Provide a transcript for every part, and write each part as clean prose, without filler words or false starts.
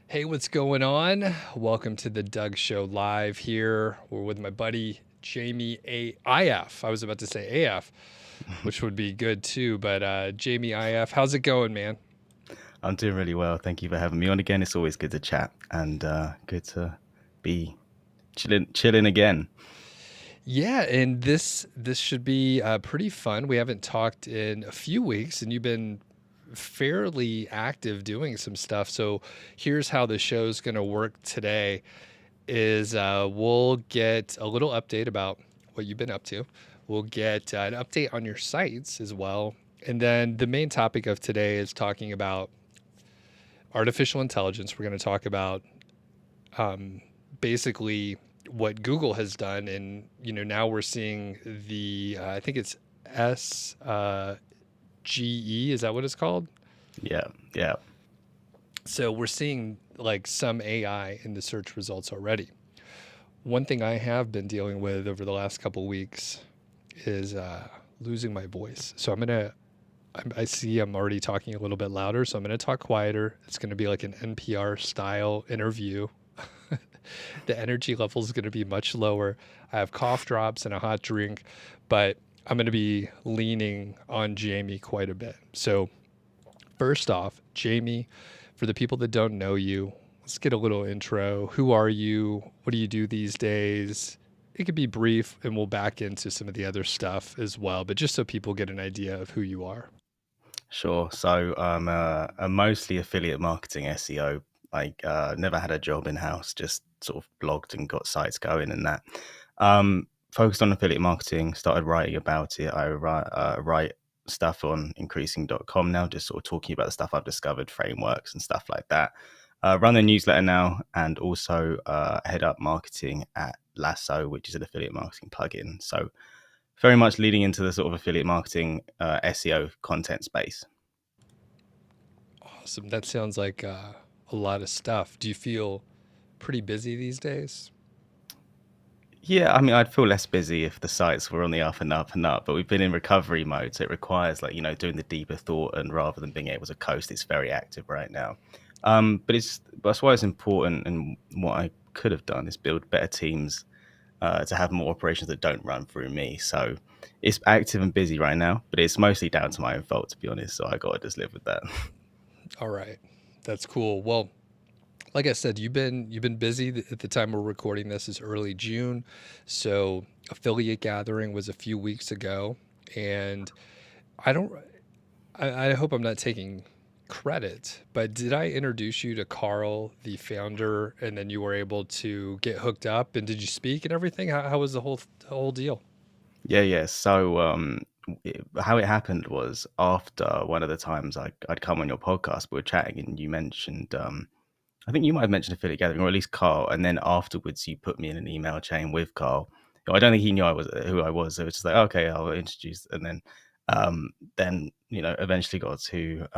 Hey, what's going on? Welcome to the Doug Show live here. We're with my buddy Jamie IF. I was about to say AF, which would be good too, but Jamie IF, how's it going, man? I'm doing really well. Thank you for having me on again. It's always good to chat and good to be chilling again. Yeah, and this should be pretty fun. We haven't talked in a few weeks, and you've been fairly active doing some stuff. So here's how the show's going to work today. Is we'll get a little update about what you've been up to. We'll get an update on your sites as well. And then the main topic of today is talking about artificial intelligence. We're going to talk about basically what Google has done. And, now we're seeing the, I think it's SGE. Is that what it's called? Yeah, yeah. So we're seeing like some AI in the search results already. One thing I have been dealing with over the last couple of weeks is losing my voice. So I see I'm already talking a little bit louder, so I'm gonna talk quieter. It's gonna be like an NPR style interview. The energy level is gonna be much lower. I have cough drops and a hot drink, but I'm gonna be leaning on Jamie quite a bit. So first off, Jamie, for the people that don't know you, let's get a little intro. Who are you? What do you do these days? It could be brief, and we'll back into some of the other stuff as well, but just so people get an idea of who you are. Sure. So I'm a mostly affiliate marketing SEO. Never had a job in house, just sort of blogged and got sites going and that. Focused on affiliate marketing, started writing about it. I write stuff on increasing.com now, just sort of talking about the stuff I've discovered, frameworks and stuff like that. Run a newsletter now, and also head up marketing at Lasso, which is an affiliate marketing plugin. So very much leading into the sort of affiliate marketing SEO content space. Awesome. That sounds like a lot of stuff. Do you feel pretty busy these days? Yeah, I mean, I'd feel less busy if the sites were on the up and up and up, but we've been in recovery mode, so it requires doing the deeper thought, and rather than being able to coast, it's very active right now. But that's why it's important, and what I could have done is build better teams to have more operations that don't run through me. So it's active and busy right now, but it's mostly down to my own fault, to be honest. So I got to just live with that. All right. That's cool. Well, like I said, you've been busy. At the time we're recording this is early June. So affiliate gathering was a few weeks ago, and I don't I hope I'm not taking credit, but did I introduce you to Carl, the founder, and then you were able to get hooked up? And did you speak and everything? How was the whole deal? Yeah, yeah. So how it happened was after one of the times I'd come on your podcast, we were chatting, and you mentioned, I think you might have mentioned affiliate gathering, or at least Carl. And then afterwards, you put me in an email chain with Carl. I don't think he knew I was who I was. So it was just like, okay, I'll introduce. And then eventually got to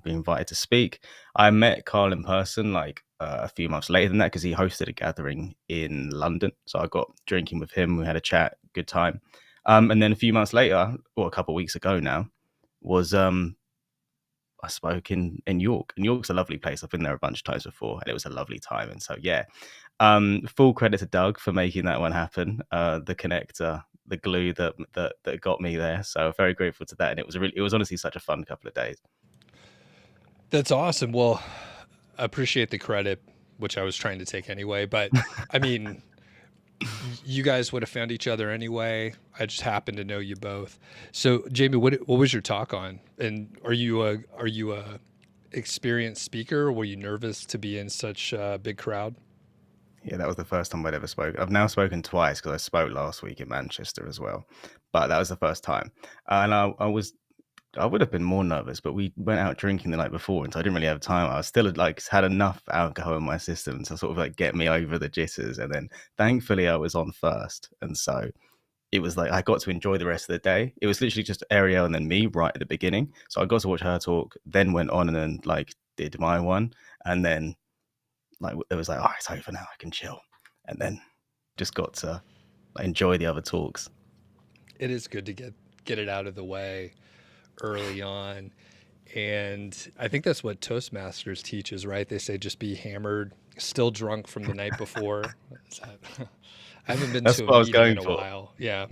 be invited to speak. I met Carl in person like a few months later than that, because he hosted a gathering in London. So I got drinking with him. We had a chat, good time. And then a few months later, or a couple of weeks ago now, was I spoke in York. And York's a lovely place. I've been there a bunch of times before, and it was a lovely time. And so, yeah, full credit to Doug for making that one happen. The connector, the glue that got me there. So very grateful to that. And it was honestly such a fun couple of days. That's awesome. Well, I appreciate the credit, which I was trying to take anyway. But I mean, you guys would have found each other anyway. I just happened to know you both. So, Jamie, what was your talk on? And are you a experienced speaker? Or were you nervous to be in such a big crowd? Yeah, that was the first time I'd ever spoken. I've now spoken twice because I spoke last week in Manchester as well, but that was the first time. And I would have been more nervous, but we went out drinking the night before, and so I didn't really have time. I was still like had enough alcohol in my system to sort of like get me over the jitters. And then thankfully I was on first, and so it was like I got to enjoy the rest of the day. It was literally just Ariel and then me right at the beginning, so I got to watch her talk, then went on and then like did my one, and then like it was like, oh, it's over now, I can chill, and then just got to like, enjoy the other talks. It is good to get it out of the way early on. And I think that's what Toastmasters teaches, right? They say just be hammered, still drunk from the night before. Is that- I haven't been That's to a what I was meeting in going a for. while. Yeah.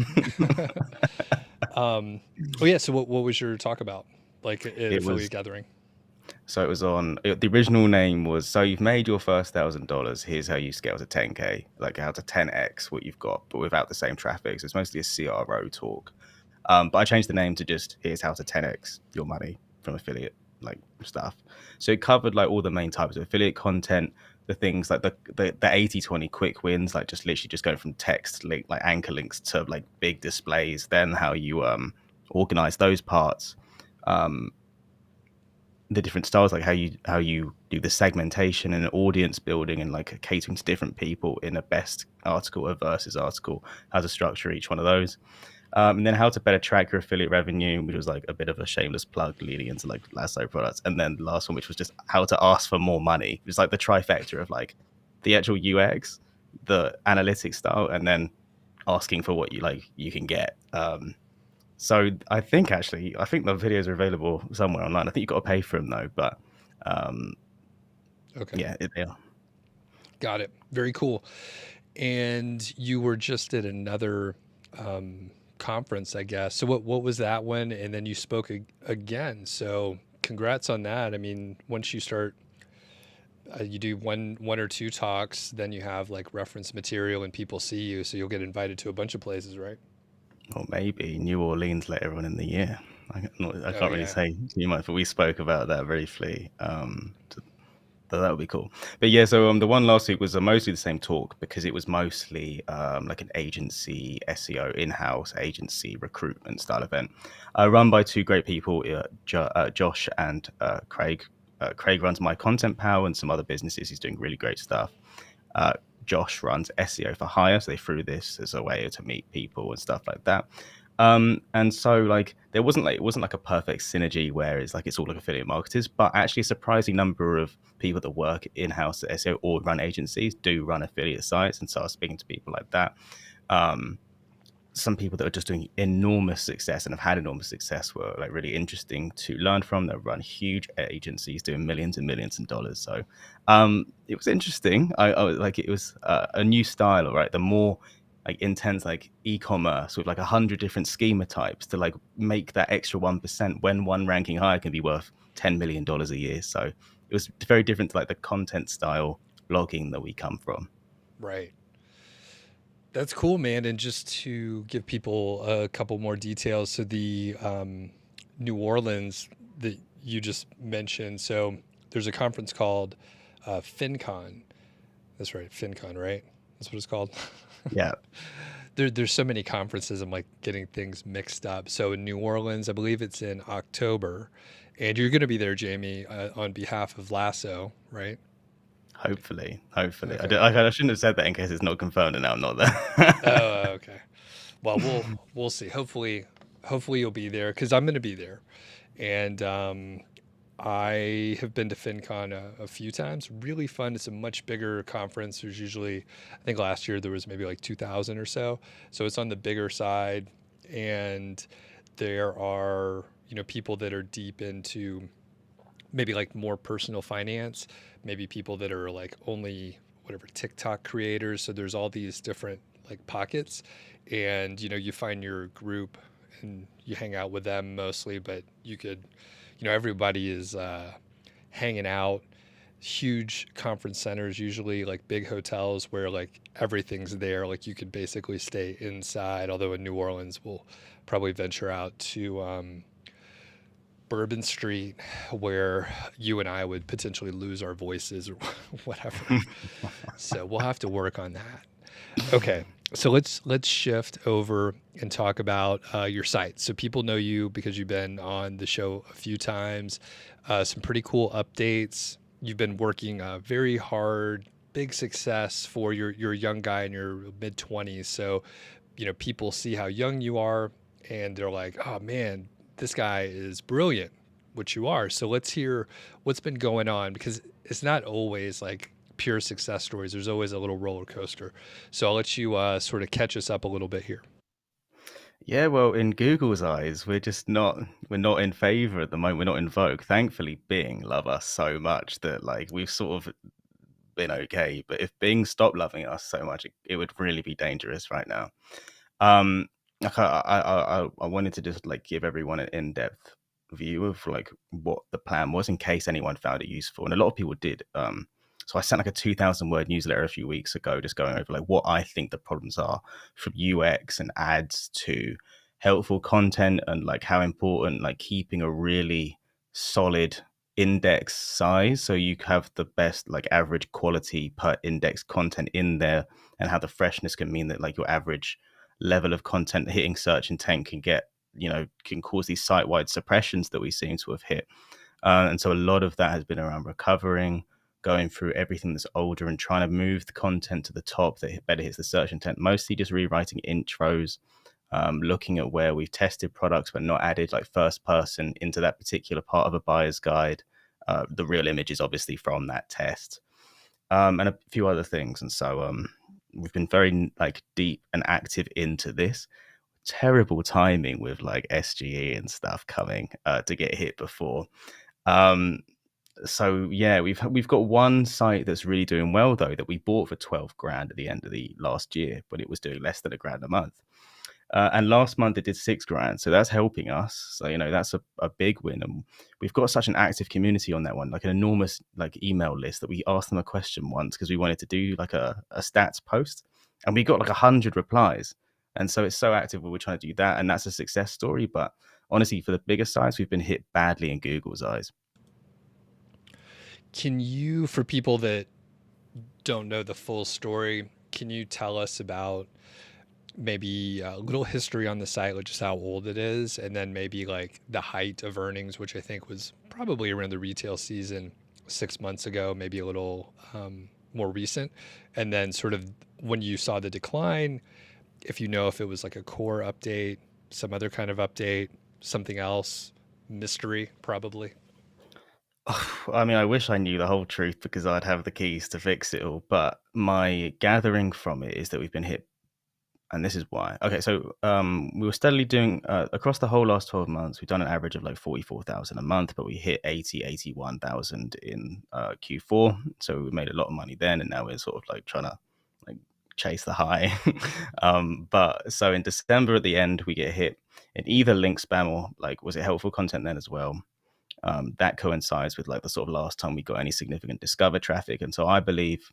Oh yeah. So what was your talk about? Like at It was affiliate gathering? So it was the original name was, so you've made your first $1,000. Here's how you scale to 10K, like how to 10x what you've got, but without the same traffic. So it's mostly a CRO talk. But I changed the name to just here's how to 10x your money from affiliate like stuff. So it covered like all the main types of affiliate content, the things like the 80/20 quick wins, like just literally just going from text link, like anchor links to like big displays, then how you organize those parts. Um, the different styles, like how you do the segmentation and audience building and like catering to different people in a best article or versus article, how to structure each one of those. And then how to better track your affiliate revenue, which was like a bit of a shameless plug leading into like Lasso products. And then the last one, which was just how to ask for more money. It was like the trifecta of like the actual UX, the analytics style, and then asking for what you can get. So I think the videos are available somewhere online. I think you've got to pay for them though, but um, Okay. yeah, they are. Got it. Very cool. And you were just at another conference, I guess. So what was that one? And then you spoke again. So congrats on that. I mean, once you start, you do one or two talks, then you have like reference material and people see you, so you'll get invited to a bunch of places, right? Or maybe New Orleans later on in the year. I Oh can't really yeah. say too much, but we spoke about that briefly. So that would be cool. But yeah, so the one last week was mostly the same talk because it was mostly like an agency SEO in-house agency recruitment style event, run by two great people, Josh and Craig. Craig runs My Content Power and some other businesses. He's doing really great stuff. Uh, Josh runs SEO for Hire, so they threw this as a way to meet people and stuff like that. And so like it wasn't like a perfect synergy where it's all like affiliate marketers, but actually a surprising number of people that work in-house at SEO or run agencies do run affiliate sites. And so I was speaking to people like that. Some people that are just doing enormous success and have had enormous success were like really interesting to learn from. They run huge agencies doing millions and millions of dollars. So it was interesting. I was like, it was a new style, right? The more like intense, like e-commerce with like 100 different schema types to like make that extra 1% when one ranking higher can be worth $10 million a year. So it was very different to like the content style blogging that we come from. Right. That's cool, man. And just to give people a couple more details, so the New Orleans that you just mentioned, so there's a conference called FinCon. That's right, FinCon, right? That's what it's called. Yeah. There's so many conferences. I'm like getting things mixed up. So in New Orleans, I believe it's in October, and you're going to be there, Jamie, on behalf of Lasso, right? Hopefully. Okay. I shouldn't have said that in case it's not confirmed, and now I'm not there. Oh, okay. Well, we'll see. Hopefully you'll be there because I'm going to be there, and I have been to FinCon a few times. Really fun. It's a much bigger conference. There's usually, I think last year there was maybe like 2,000 or so. So it's on the bigger side, and there are people that are deep into maybe like more personal finance, maybe people that are like only whatever TikTok creators. So there's all these different like pockets, and you find your group and you hang out with them mostly, but you could, everybody is hanging out. Huge conference centers, usually like big hotels where like everything's there. Like you could basically stay inside. Although in New Orleans, we'll probably venture out to Bourbon Street, where you and I would potentially lose our voices or whatever. So we'll have to work on that. Okay, so let's shift over and talk about your site. So people know you because you've been on the show a few times. Some pretty cool updates. You've been working very hard, big success for your young guy in your mid-20s. So people see how young you are, and they're like, "Oh man, this guy is brilliant," which you are. So let's hear what's been going on, because it's not always like pure success stories. There's always a little roller coaster. So I'll let you sort of catch us up a little bit here. Yeah, well, in Google's eyes, we're not in favor at the moment. We're not in vogue. Thankfully, Bing love us so much that like we've sort of been okay. But if Bing stopped loving us so much, it would really be dangerous right now. Um, like I wanted to just like give everyone an in-depth view of like what the plan was in case anyone found it useful, and a lot of people did. So I sent like a 2,000 word newsletter a few weeks ago, just going over like what I think the problems are, from UX and ads to helpful content, and like how important like keeping a really solid index size so you have the best like average quality per index content in there, and how the freshness can mean that like your average level of content hitting search intent can get, can cause these site-wide suppressions that we seem to have hit. And so a lot of that has been around recovering, going through everything that's older and trying to move the content to the top that better hits the search intent, mostly just rewriting intros, looking at where we've tested products but not added like first person into that particular part of a buyer's guide. The real image is obviously from that test, and a few other things. And so we've been very like deep and active into this. Terrible timing with like SGE and stuff coming to get hit before. Um, so yeah, we've got one site that's really doing well though, that we bought for 12 grand at the end of the last year, but it was doing less than a grand a month. And last month it did 6 grand, so that's helping us. So that's a big win, and we've got such an active community on that one, like an enormous like email list, that we asked them a question once because we wanted to do like a stats post, and we got like 100 replies. And so it's so active when we're trying to do that, and that's a success story. But honestly, for the bigger sites, we've been hit badly in Google's eyes. Can you, for people that don't know the full story, can you tell us about maybe a little history on the site, like just how old it is, and then maybe like the height of earnings, which I think was probably around the retail season 6 months ago, maybe a little more recent, and then sort of when you saw the decline, if you know if it was like a core update, some other kind of update, something else, mystery probably. I mean, I wish I knew the whole truth because I'd have the keys to fix it all. But my gathering from it is that we've been hit, and this is why. Okay, so we were steadily doing across the whole last 12 months, we've done an average of like 44,000 a month, but we hit 81,000 in Q4. So we made a lot of money then, and now we're sort of like trying to like chase the high. But so in December at the end, we get hit in either link spam or like, was it helpful content then as well? That coincides with like the sort of last time we got any significant discover traffic. And so I believe,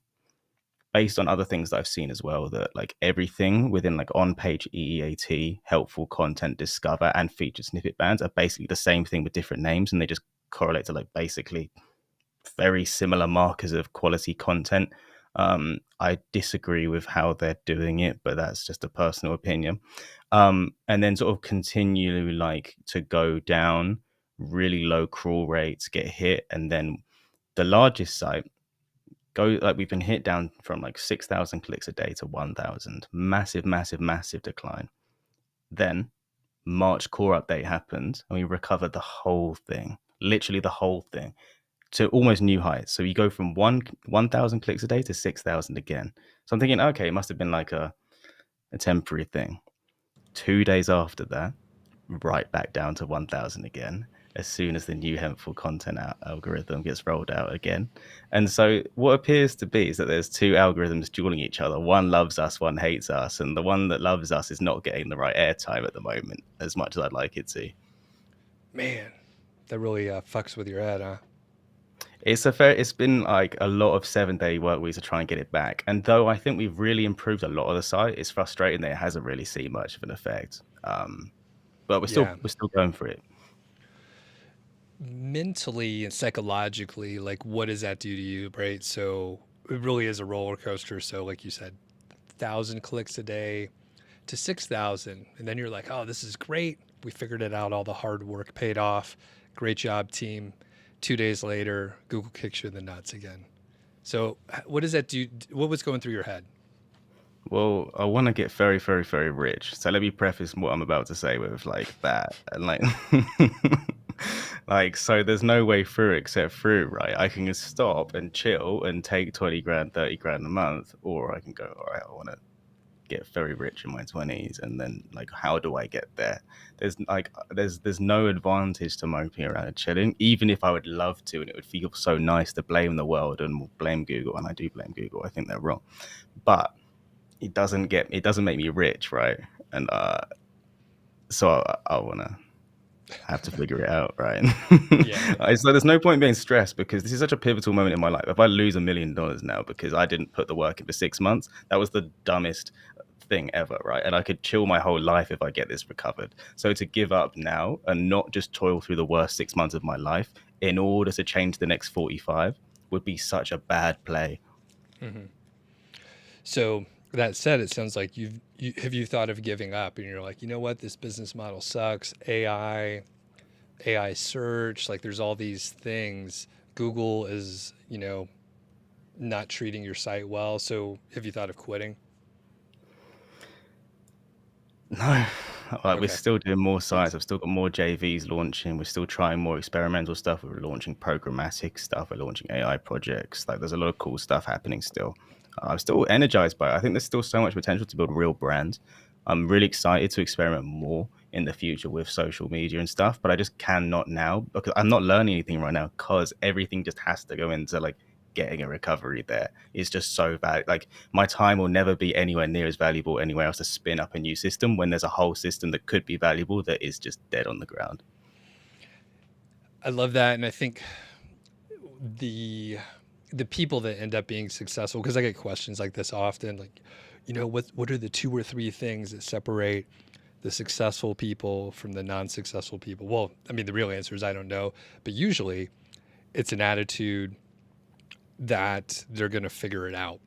based on other things that I've seen as well, that like everything within like on page EEAT, helpful content, discover, and featured snippet bands are basically the same thing with different names, and they just correlate to like basically very similar markers of quality content. I disagree with how they're doing it, but that's just a personal opinion. And then sort of continually like to go down, really low crawl rates get hit, and then the largest site go like we've been hit down from like 6,000 clicks a day to 1,000. Massive, massive, massive decline. Then March core update happened, and we recovered the whole thing, literally the whole thing, to almost new heights. So you go from 1,000 clicks a day to 6,000 again. So I'm thinking, okay, it must have been like a temporary thing. 2 days after that, right back down to 1,000 again, as soon as the new helpful content algorithm gets rolled out again. And so what appears to be is that there's two algorithms dueling each other. One loves us, one hates us, and the one that loves us is not getting the right airtime at the moment as much as I'd like it to. Man, that really fucks with your head, huh? It's been like a lot of 7-day work weeks to try and get it back. And though I think we've really improved a lot of the site, it's frustrating that it hasn't really seen much of an effect. But Yeah. we're still going for it. Mentally and psychologically, like what does that do to you, right? So it really is a roller coaster. So like you said, 1,000 clicks a day to 6,000, and then you're like, oh, this is great. We figured it out. All the hard work paid off. Great job, team. 2 days later, Google kicks you in the nuts again. So what does that do? What was going through your head? Well, I want to get very, very, very rich. So let me preface what I'm about to say with like that. And like, like, so there's no way through except through, right? I can just stop and chill and take 20 grand, 30 grand a month, or I can go, all right, I want to get very rich in my 20s, and then like how do I get there? There's no advantage to moping around and chilling, even if I would love to, and it would feel so nice to blame the world and blame Google, and I do blame Google. I think they're wrong, but it doesn't make me rich, right? And so I want to have to figure it out, right? Yeah. It's like there's no point being stressed because this is such a pivotal moment in my life. If I lose $1 million now because I didn't put the work in for 6 months, that was the dumbest thing ever, right? And I could chill my whole life if I get this recovered. So to give up now and not just toil through the worst 6 months of my life in order to change the next 45 would be such a bad play. Mm-hmm. So that said, it sounds like you thought of giving up, and you're like, you know what, this business model sucks. AI search, like there's all these things. Google is, not treating your site well. So have you thought of quitting? No, like we're Okay. still doing more sites. I've still got more JVs launching. We're still trying more experimental stuff. We're launching programmatic stuff. We're launching AI projects. Like there's a lot of cool stuff happening still. I'm still energized by it. I think there's still so much potential to build real brands. I'm really excited to experiment more in the future with social media and stuff, but I just cannot now because I'm not learning anything right now because everything just has to go into like getting a recovery there. It's just so bad. Like my time will never be anywhere near as valuable anywhere else to spin up a new system when there's a whole system that could be valuable that is just dead on the ground. I love that. And I think the people that end up being successful, because I get questions like this often, like, what are the 2 or 3 things that separate the successful people from the non-successful people? Well, I mean, the real answer is I don't know, but usually it's an attitude that they're going to figure it out,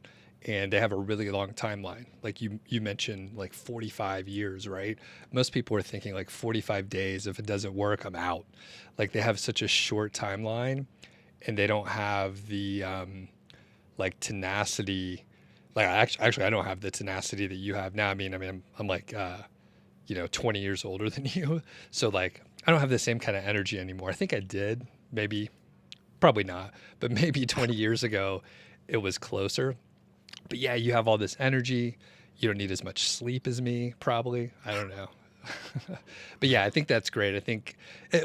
and they have a really long timeline. Like you mentioned, like 45 years, right? Most people are thinking like 45 days. If it doesn't work, I'm out. Like they have such a short timeline, and they don't have the like tenacity. Like actually, I don't have the tenacity that you have now. I mean, I'm like 20 years older than you, so like I don't have the same kind of energy anymore. I think I did, maybe, probably not, but maybe 20 years ago, it was closer. But yeah, you have all this energy. You don't need as much sleep as me, probably. I don't know. But yeah, I think that's great. I think,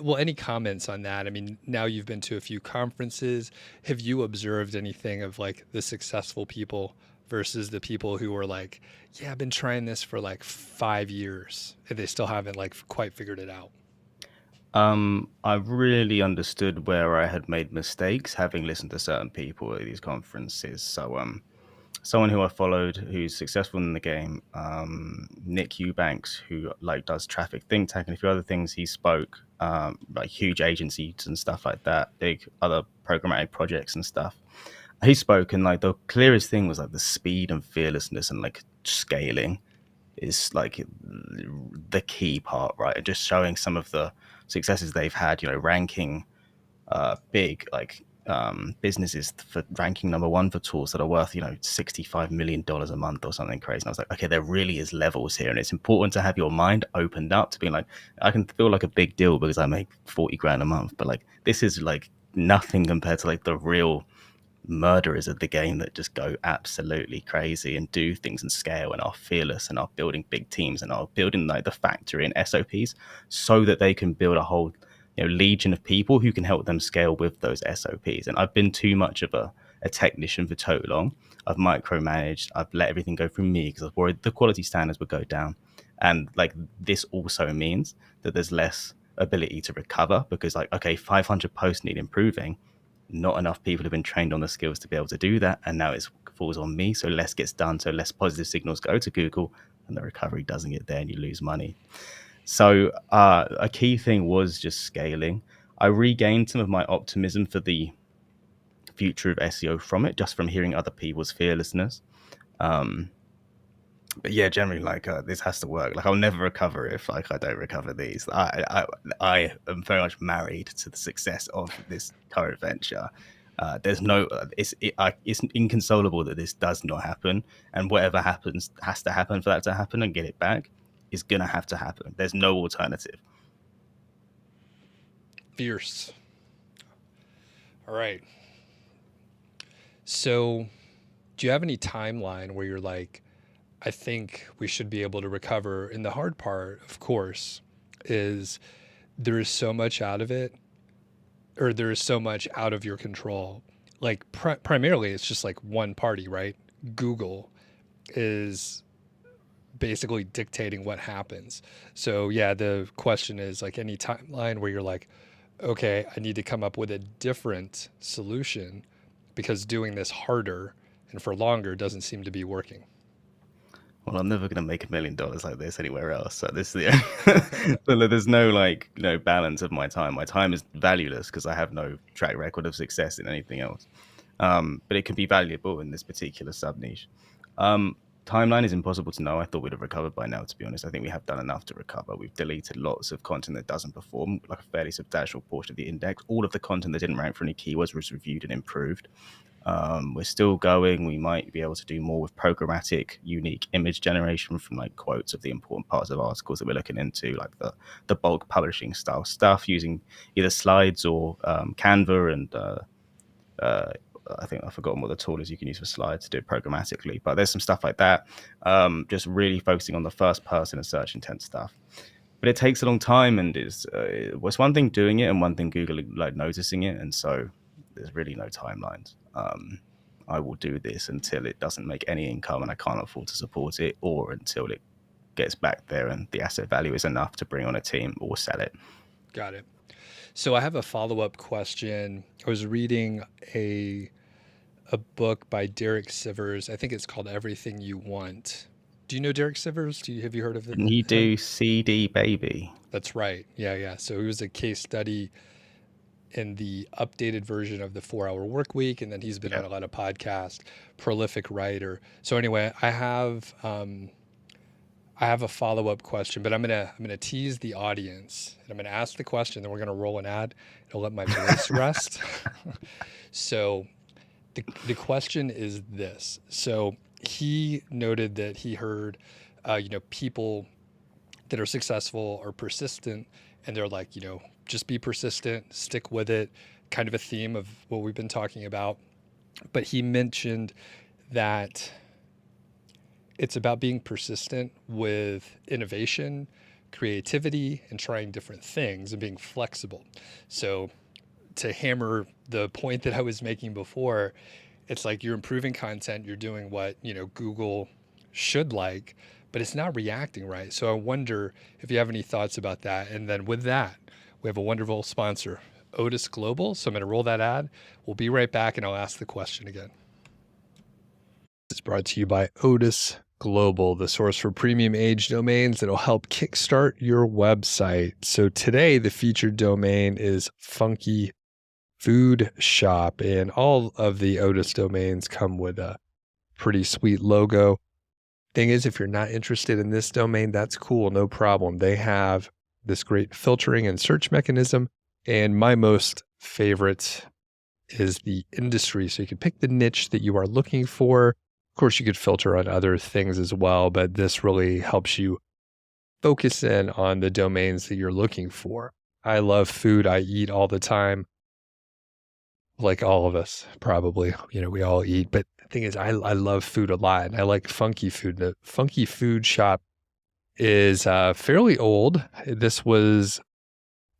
well, any comments on that? I mean, now you've been to a few conferences. Have you observed anything of like the successful people versus the people who were like, yeah, I've been trying this for like 5 years and they still haven't like quite figured it out? I really understood where I had made mistakes having listened to certain people at these conferences. So someone who I followed who's successful in the game, Nick Eubanks, who like does Traffic Think Tank and a few other things. He spoke like huge agencies and stuff like that, big other programmatic projects and stuff. He spoke, and like the clearest thing was like the speed and fearlessness and like scaling is like the key part, right? And just showing some of the successes they've had, ranking big like businesses for ranking number 1 for tools that are worth $65 million a month or something crazy. And I was like, okay, there really is levels here, and it's important to have your mind opened up to being like, I can feel like a big deal because I make 40 grand a month, but like this is like nothing compared to like the real murderers of the game that just go absolutely crazy and do things and scale and are fearless and are building big teams and are building like the factory and SOPs so that they can build a whole legion of people who can help them scale with those SOPs. And I've been too much of a technician for too long. I've micromanaged. I've let everything go through me because I was worried the quality standards would go down. And like this also means that there's less ability to recover because like, okay, 500 posts need improving. Not enough people have been trained on the skills to be able to do that, and now it falls on me. So less gets done, so less positive signals go to Google, and the recovery doesn't get there, and you lose money. So a key thing was just scaling. I regained some of my optimism for the future of SEO from it, just from hearing other people's fearlessness. But yeah, generally, like this has to work. Like I'll never recover if like I don't recover these. I am very much married to the success of this current venture. There's no, it's inconsolable that this does not happen, and whatever happens has to happen for that to happen, and get it back is gonna have to happen. There's no alternative. Fierce. All right. So, do you have any timeline where you're like, I think we should be able to recover. And the hard part, of course, is there is so much out of it, or there is so much out of your control. Like primarily, it's just like one party, right? Google is basically dictating what happens. So yeah, the question is like any timeline where you're like, okay, I need to come up with a different solution because doing this harder and for longer doesn't seem to be working. Well, I'm never going to make $1 million like this anywhere else. So this is the so there's no like balance of my time. My time is valueless because I have no track record of success in anything else. But it can be valuable in this particular sub niche. Timeline is impossible to know. I thought we'd have recovered by now, to be honest. I think we have done enough to recover. We've deleted lots of content that doesn't perform, like a fairly substantial portion of the index. All of the content that didn't rank for any keywords was reviewed and improved. We're still going. We might be able to do more with programmatic, unique image generation from like quotes of the important parts of articles that we're looking into, like the bulk publishing style stuff using either slides or Canva and I think I've forgotten what the tool is you can use for slides to do it programmatically, but there's some stuff like that. Just really focusing on the first person and search intent stuff. But it takes a long time, and it's one thing doing it and one thing Google like noticing it, and so there's really no timelines. I will do this until it doesn't make any income and I can't afford to support it, or until it gets back there and the asset value is enough to bring on a team or sell it. Got it. So I have a follow-up question. I was reading a book by Derek Sivers. I think it's called Everything You Want. Do you know Derek Sivers? Have you heard of it? Didn't he do CD Baby? That's right. Yeah. So it was a case study in the updated version of the 4-Hour Workweek, and then he's been on a lot of podcasts. Prolific writer. So anyway, I have a follow-up question, but I'm gonna tease the audience, and I'm gonna ask the question, then we're gonna roll an ad. It'll let my voice rest. So the question is this. So he noted that he heard, people that are successful are persistent, and they're like, just be persistent, stick with it, kind of a theme of what we've been talking about. But he mentioned that it's about being persistent with innovation, creativity, and trying different things and being flexible. So to hammer the point that I was making before, it's like you're improving content, you're doing what, Google should like, but it's not reacting right. So I wonder if you have any thoughts about that. And then with that, we have a wonderful sponsor, Odys Global. So I'm going to roll that ad. We'll be right back and I'll ask the question again. It's brought to you by Odys Global, the source for premium age domains that'll help kickstart your website. So today, the featured domain is Funky Food Shop, and all of the Odys domains come with a pretty sweet logo. Thing is, if you're not interested in this domain, that's cool, no problem. They have this great filtering and search mechanism, and my most favorite is the industry. So you can pick the niche that you are looking for. Of course, you could filter on other things as well, but this really helps you focus in on the domains that you're looking for. I love food. I eat all the time. Like all of us, probably, we all eat. But the thing is, I love food a lot, and I like funky food. The Funky Food Shop is fairly old. This was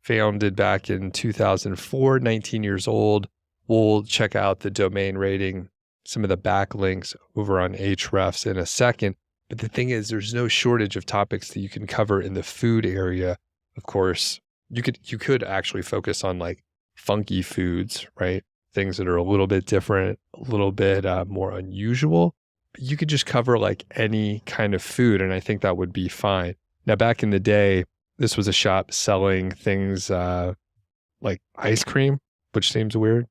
founded back in 2004, 19 years old. We'll check out the domain rating, some of the backlinks over on Ahrefs in a second. But the thing is, there's no shortage of topics that you can cover in the food area. Of course, you could actually focus on like funky foods, right? Things that are a little bit different, a little bit more unusual. But you could just cover like any kind of food, and I think that would be fine. Now, back in the day, this was a shop selling things like ice cream, which seems weird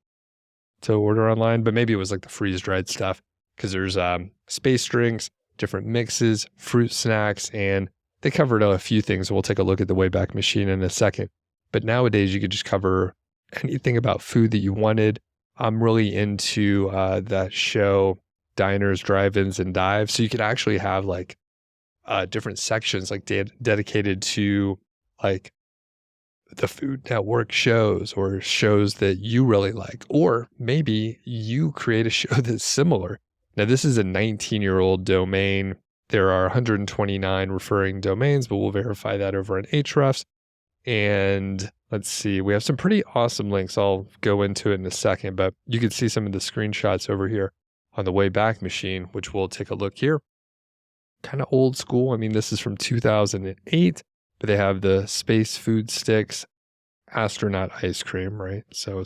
to order online, but maybe it was like the freeze-dried stuff, because there's space drinks, different mixes, fruit snacks, and they covered a few things. We'll take a look at the Wayback Machine in a second. But nowadays, you could just cover anything about food that you wanted. I'm really into that show, Diners, Drive-Ins, and Dives. So you could actually have like different sections like dedicated to like the Food Network shows or shows that you really like, or maybe you create a show that's similar. Now, this is a 19-year-old domain. there are 129 referring domains, but we'll verify that over on Ahrefs. And let's see, we have some pretty awesome links. I'll go into it in a second, but you can see some of the screenshots over here on the Wayback Machine, which we'll take a look here. Kind of old school. I mean, this is from 2008, but they have the space food sticks, astronaut ice cream, right? So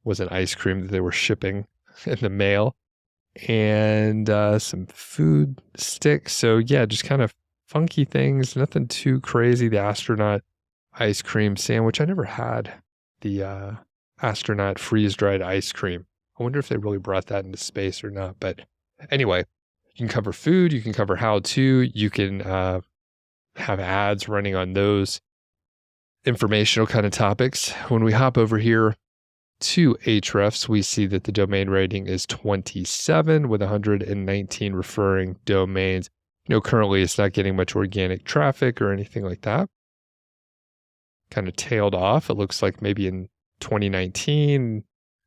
wasn't ice cream that they were shipping in the mail, and some food sticks. So yeah, just kind of funky things, nothing too crazy. The astronaut ice cream sandwich. I never had the astronaut freeze-dried ice cream. I wonder if they really brought that into space or not. But anyway, you can cover food, you can cover how-to, you can have ads running on those informational kind of topics. When we hop over here to Ahrefs, we see that the domain rating is 27 with 119 referring domains. Currently it's not getting much organic traffic or anything like that. Kind of tailed off. It looks like maybe in 2019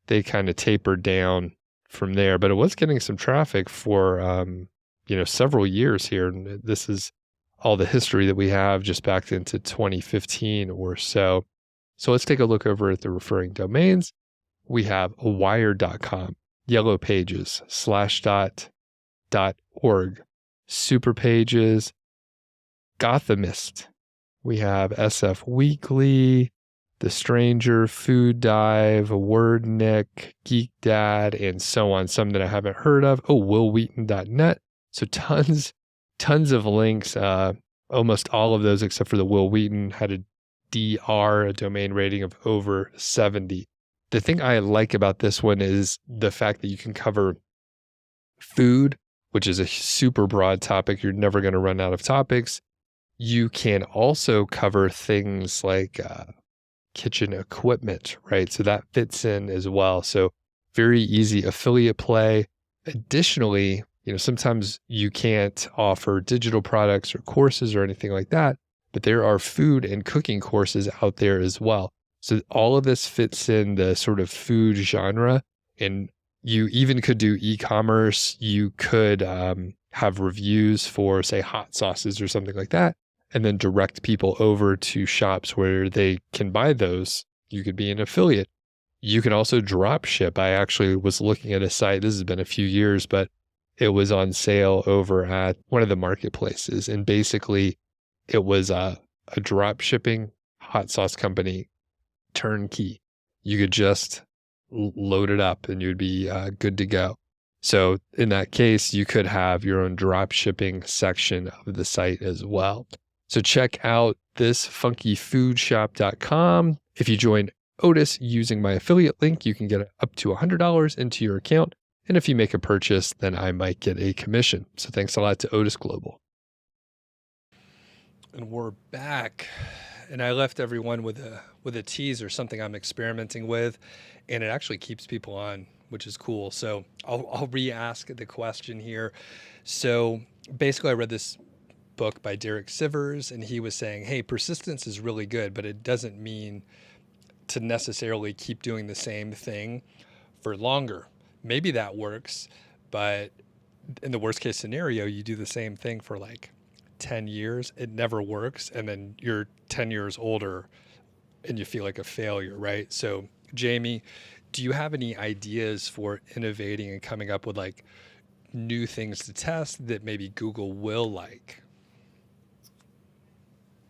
they kind of tapered down from there, but it was getting some traffic for several years here. And this is all the history that we have just back into 2015 or so. So let's take a look over at the referring domains. We have wired.com, Yellow Pages, Slashdot.org, Super Pages, Gothamist. We have SF Weekly, The Stranger, Food Dive, WordNick, Geek Dad, and so on. Some that I haven't heard of. Oh, willwheaton.net. So tons of links. Almost all of those, except for the Will Wheaton, had a DR, a domain rating of over 70. The thing I like about this one is the fact that you can cover food, which is a super broad topic. You're never going to run out of topics. You can also cover things like kitchen equipment, right? So that fits in as well. So very easy affiliate play. Additionally, sometimes you can't offer digital products or courses or anything like that, but there are food and cooking courses out there as well. So all of this fits in the sort of food genre, and you even could do e-commerce. You could have reviews for, say, hot sauces or something like that, and then direct people over to shops where they can buy those. You could be an affiliate. You can also drop ship. I actually was looking at a site, this has been a few years, but it was on sale over at one of the marketplaces. And basically it was a drop shipping hot sauce company, turnkey. You could just load it up and you'd be good to go. So in that case, you could have your own drop shipping section of the site as well. So check out thisfunkyfoodshop.com. If you join Odys using my affiliate link, you can get up to $100 into your account. And if you make a purchase, then I might get a commission. So thanks a lot to Odys Global. And we're back. And I left everyone with a tease or something I'm experimenting with. And it actually keeps people on, which is cool. So I'll re-ask the question here. So basically I read this book by Derek Sivers, and he was saying, hey, persistence is really good, but it doesn't mean to necessarily keep doing the same thing for longer. Maybe that works, but in the worst case scenario, you do the same thing for like 10 years, it never works, and then you're 10 years older and you feel like a failure, right? So Jamie, do you have any ideas for innovating and coming up with like new things to test that maybe Google will like?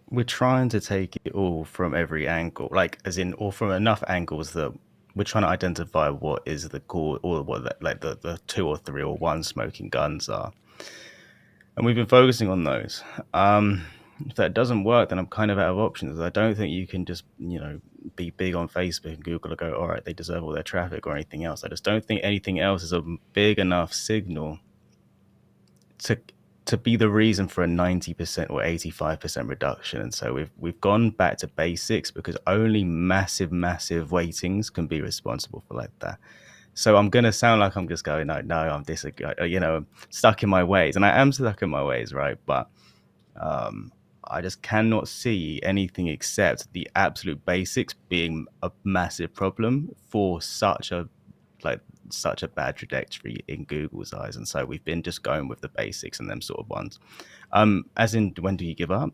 We're trying to take it all from every angle, like as in, or from enough angles that we're trying to identify what is the core, or what the 2 or 3 or 1 smoking guns are. And we've been focusing on those. If that doesn't work, then I'm kind of out of options. I don't think you can just, be big on Facebook and Google and go, all right, they deserve all their traffic or anything else. I just don't think anything else is a big enough signal to be the reason for a 90% or 85% reduction. And so we've gone back to basics, because only massive weightings can be responsible for like that. So I'm going to sound like I'm just going, no, I'm stuck in my ways. And I am stuck in my ways, right? But I just cannot see anything except the absolute basics being a massive problem for such a, such a bad trajectory in Google's eyes, and so we've been just going with the basics and them sort of ones. As in, when do you give up?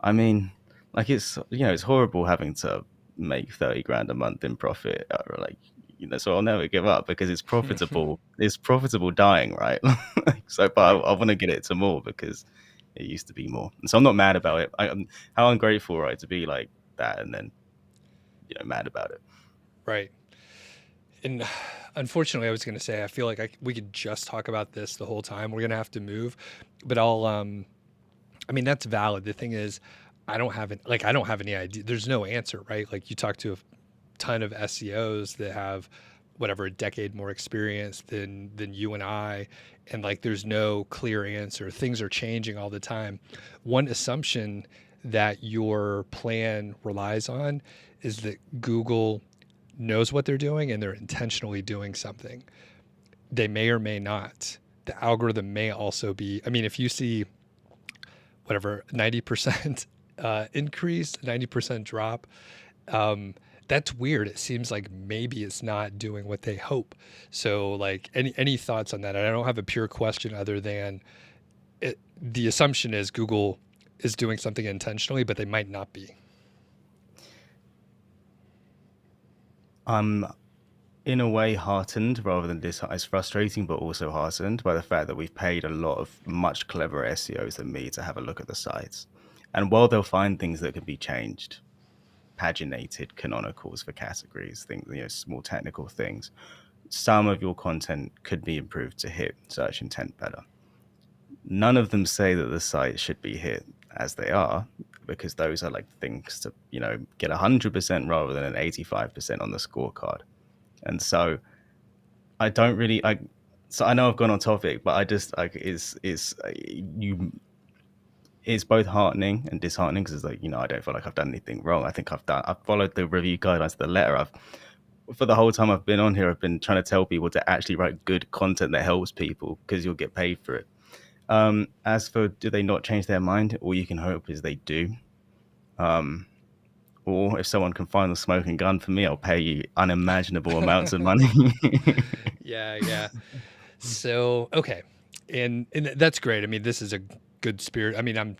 I mean, like, it's, it's horrible having to make 30 grand a month in profit, or like, so I'll never give up because it's profitable. It's profitable dying, right? So, but Right. I want to get it to more because it used to be more. And so I'm not mad about it. I'm how ungrateful, right, to be like that and then, mad about it. Right. And unfortunately, I was going to say, I feel like we could just talk about this the whole time. We're going to have to move, but I mean, that's valid. The thing is, I don't have any idea. There's no answer, right? Like, you talk to a ton of SEOs that have whatever, a decade more experience than you and I, and like, there's no clear answer. Things are changing all the time. One assumption that your plan relies on is that Google knows what they're doing and they're intentionally doing something. They may or may not. The algorithm may also be, I mean, if you see whatever 90% increase, 90% drop, that's weird. It seems like maybe it's not doing what they hope. So, like, any thoughts on that? I don't have a pure question other than the assumption is Google is doing something intentionally, but they might not be. I'm in a way heartened rather than it's frustrating, but also heartened by the fact that we've paid a lot of much cleverer SEOs than me to have a look at the sites. And while they'll find things that can be changed, paginated canonicals for categories, things, small technical things, some of your content could be improved to hit search intent better. None of them say that the site should be hit as they are, because those are like things to, get 100% rather than an 85% on the scorecard. And so I don't really, so I know I've gone on topic, but I just like, it's both heartening and disheartening because it's like, I don't feel like I've done anything wrong. I think I've followed the review guidelines to the letter. For the whole time I've been on here, I've been trying to tell people to actually write good content that helps people because you'll get paid for it. As for, do they not change their mind? All you can hope is they do. Or if someone can find the smoking gun for me, I'll pay you unimaginable amounts of money. Yeah. So, okay. And that's great. I mean, this is a good spirit. I mean, I'm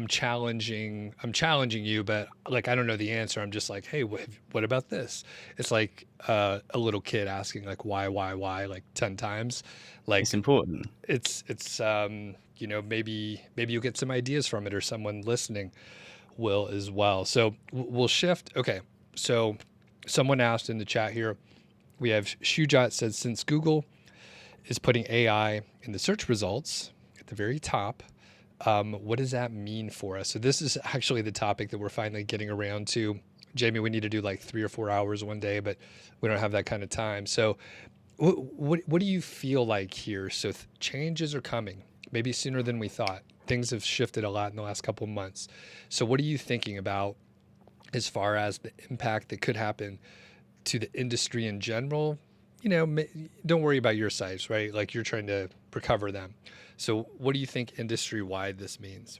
challenging you, but like, I don't know the answer. I'm just like, hey, what about this? It's like a little kid asking like why like 10 times. Like, It's important. it's maybe you'll get some ideas from it, or someone listening will as well. So we'll shift. Okay. So someone asked in the chat here, we have Shujat said, since Google is putting AI in the search results at the very top, what does that mean for us? So this is actually the topic that we're finally getting around to. Jamie, we need to do like 3 or 4 hours one day, but we don't have that kind of time. So what do you feel like here? So changes are coming, maybe sooner than we thought. Things have shifted a lot in the last couple of months. So what are you thinking about as far as the impact that could happen to the industry in general? Don't worry about your sites, right? Like, you're trying to recover them. So what do you think industry-wide this means?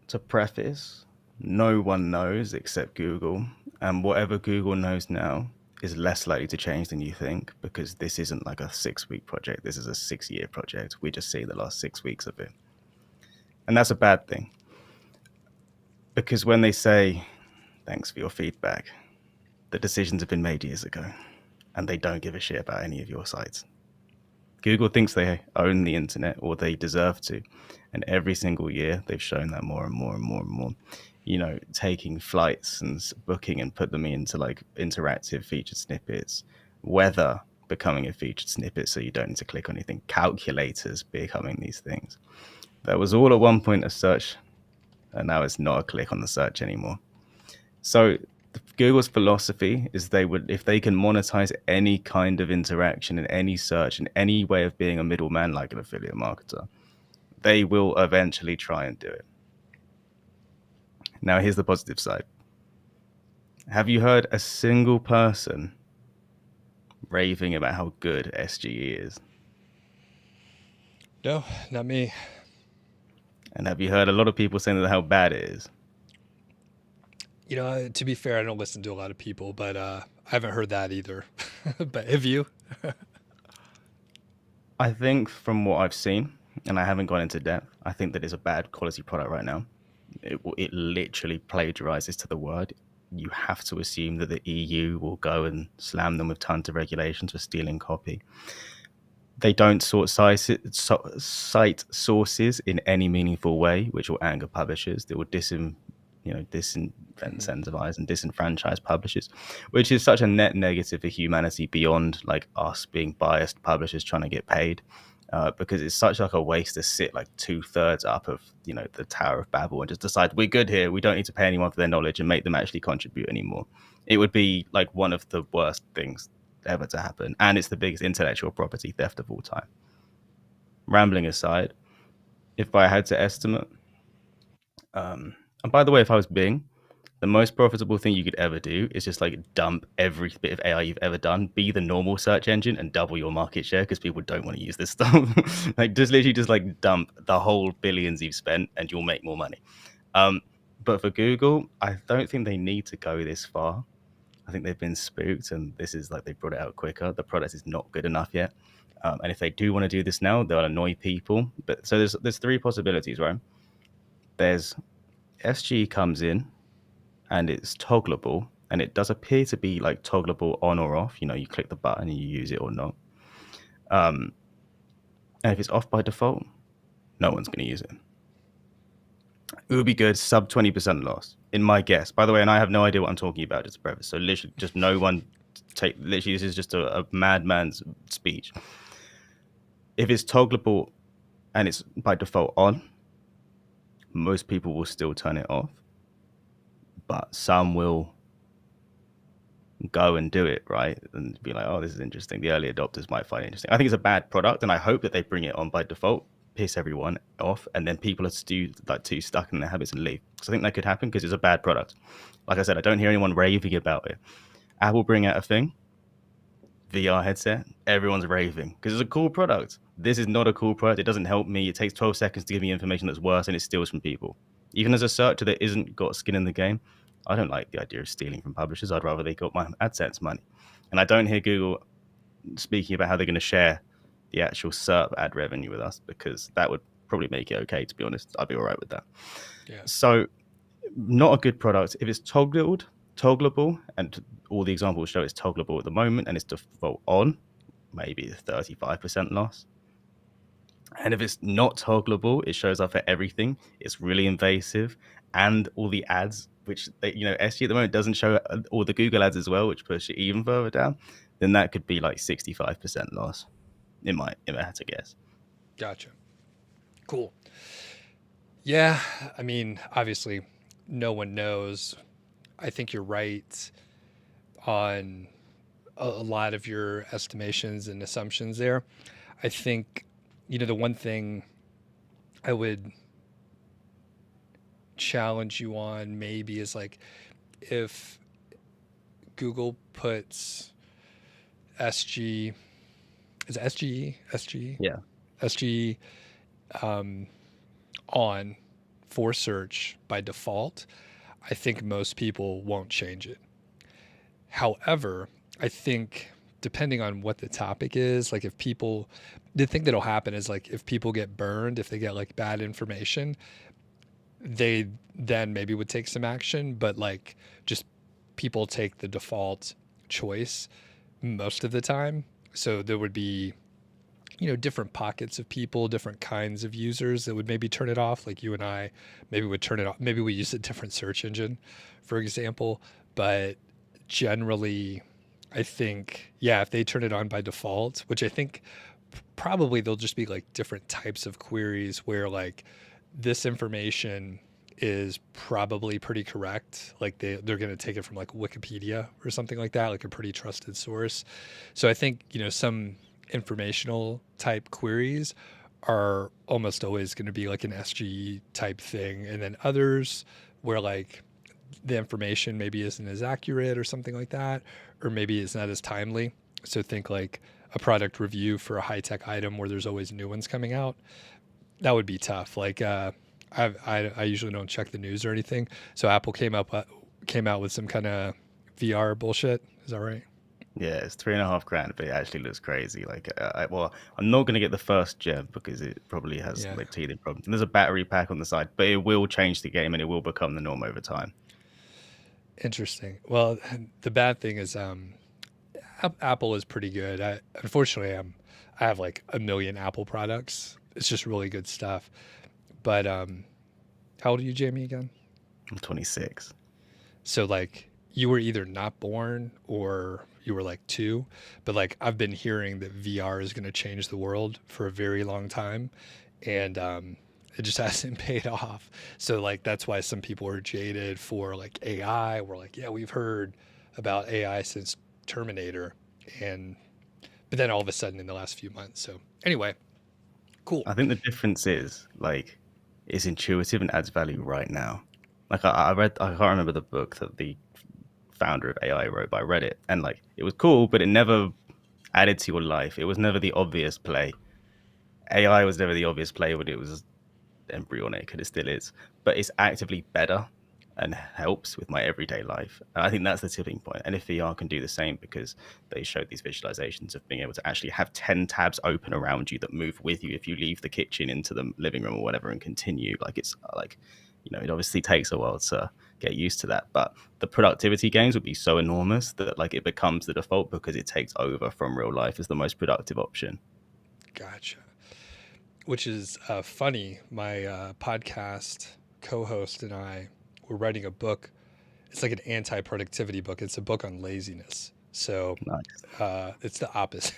To preface, no one knows except Google, and whatever Google knows now is less likely to change than you think, because this isn't like a 6-week project. This is a 6-year project. We just see the last 6 weeks of it. And that's a bad thing, because when they say, thanks for your feedback, the decisions have been made years ago, and they don't give a shit about any of your sites. Google thinks they own the internet, or they deserve to. And every single year, they've shown that more and more and more and more. Taking flights and booking and put them into like interactive featured snippets, weather becoming a featured snippet so you don't need to click on anything, calculators becoming these things. That was all at one point a search, and now it's not a click on the search anymore. So Google's philosophy is if they can monetize any kind of interaction in any search, in any way of being a middleman like an affiliate marketer, they will eventually try and do it. Now, here's the positive side. Have you heard a single person raving about how good SGE is? No, not me. And have you heard a lot of people saying that how bad it is? To be fair, I don't listen to a lot of people, but I haven't heard that either. But have you? I think from what I've seen, and I haven't gone into depth, I think that it's a bad quality product right now. It literally plagiarizes to the word. You have to assume that the EU will go and slam them with tons of regulations for stealing copy. They don't cite sources in any meaningful way, which will anger publishers. They will Mhm. disincentivize and disenfranchise publishers, which is such a net negative for humanity beyond like us being biased publishers trying to get paid. Because it's such like a waste to sit like 2/3 up of the Tower of Babel and just decide we're good here. We don't need to pay anyone for their knowledge and make them actually contribute anymore. It would be like one of the worst things ever to happen, and it's the biggest intellectual property theft of all time. Rambling aside, if I had to estimate, and by the way, if I was Bing, the most profitable thing you could ever do is just like dump every bit of AI you've ever done, be the normal search engine, and double your market share because people don't want to use this stuff. Like just literally just like dump the whole billions you've spent and you'll make more money. Um, but for Google, I don't think they need to go this far. I think they've been spooked, and this is like they brought it out quicker. The product is not good enough yet, and if they do want to do this now, they'll annoy people. But so there's three possibilities, right? There's SG comes in and it's toggleable, and it does appear to be like toggleable on or off. You click the button and you use it or not. And if it's off by default, no one's going to use it. It would be good, sub 20% loss, in my guess. By the way, and I have no idea what I'm talking about, just a preface. So literally, just no one literally, this is just a madman's speech. If it's toggleable and it's by default on, most people will still turn it off, but some will go and do it, right? And be like, oh, this is interesting. The early adopters might find it interesting. I think it's a bad product, and I hope that they bring it on by default, piss everyone off, and then people are too stuck in their habits and leave. So I think that could happen because it's a bad product. Like I said, I don't hear anyone raving about it. Apple bring out a thing, VR headset, everyone's raving because it's a cool product. This is not a cool product. It doesn't help me. It takes 12 seconds to give me information that's worse, and it steals from people. Even as a searcher that isn't got skin in the game, I don't like the idea of stealing from publishers. I'd rather they got my AdSense money. And I don't hear Google speaking about how they're going to share the actual SERP ad revenue with us, because that would probably make it okay, to be honest. I'd be all right with that. Yeah. So not a good product. If it's toggleable, and all the examples show it's toggleable at the moment and it's default on, maybe 35% loss. And if it's not toggleable, it shows up for everything. It's really invasive, and all the ads, which SG at the moment doesn't show all the Google ads as well, which push it even further down. Then that could be like 65% loss. If I had to guess. Gotcha. Cool. Yeah, I mean, obviously, no one knows. I think you're right on a lot of your estimations and assumptions there. I think, the one thing I would challenge you on maybe is like if Google puts SG, is it SGE? SGE? Yeah. SGE on for search by default, I think most people won't change it. However, I think depending on what the topic is, like the thing that'll happen is like if people get burned, if they get like bad information, they then maybe would take some action, but like just people take the default choice most of the time. So there would be, different pockets of people, different kinds of users that would maybe turn it off. Like you and I maybe would turn it off. Maybe we use a different search engine, for example. But generally, I think, yeah, if they turn it on by default, which I think probably there'll just be like different types of queries where like this information is probably pretty correct. Like they're going to take it from like Wikipedia or something like that, like a pretty trusted source. So I think, some informational type queries are almost always going to be like an SGE type thing. And then others where like the information maybe isn't as accurate or something like that, or maybe it's not as timely. So think like a product review for a high-tech item where there's always new ones coming out. That would be tough. Like I usually don't check the news or anything. So Apple came up came out with some kind of VR bullshit. Is that right? Yeah, it's 3.5 grand, but it actually looks crazy. Like, well, I'm not going to get the first gem because it probably has Yeah. like teething problems. And there's a battery pack on the side, but it will change the game and it will become the norm over time. Interesting. Well, the bad thing is, Apple is pretty good. Unfortunately, I have like a million Apple products. It's just really good stuff. But how old are you, Jamie, again? I'm 26. So like you were either not born or you were like two, but like I've been hearing that VR is going to change the world for a very long time, and it just hasn't paid off. So like that's why some people are jaded for like AI. We're like, yeah, we've heard about AI since Terminator, and but then all of a sudden in the last few months. So anyway, cool. I think the difference is like it's intuitive and adds value right now. Like I read, I can't remember the book that the founder of AI wrote, but I read it and like it was cool, but it never added to your life. It was never the obvious play. AI was never the obvious play when it was embryonic, and it still is, but it's actively better and helps with my everyday life. And I think that's the tipping point. And if VR can do the same, because they showed these visualizations of being able to actually have 10 tabs open around you that move with you if you leave the kitchen into the living room or whatever and continue, like it's like, you know, it obviously takes a while to get used to that, but the productivity gains would be so enormous that like it becomes the default because it takes over from real life as the most productive option. Gotcha. Which is funny. My podcast co-host and I were writing a book. It's like an anti-productivity book. It's a book on laziness. So Nice. it's the opposite,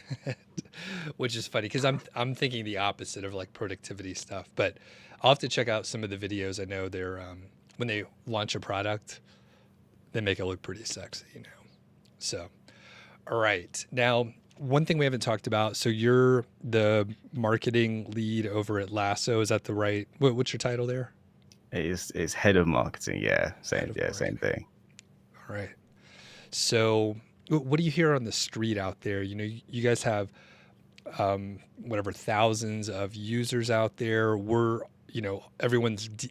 which is funny because I'm thinking the opposite of like productivity stuff. But I'll have to check out some of the videos. I know they're when they launch a product, they make it look pretty sexy, you know. So, all right, now one thing we haven't talked about. So you're the marketing lead over at Lasso. Is that the right? What's your title there? It's head of marketing. Yeah, Head same. of Yeah, same marketing. thing. All right. So, what do you hear on the street out there? You know, you guys have whatever thousands of users out there. We're, you know,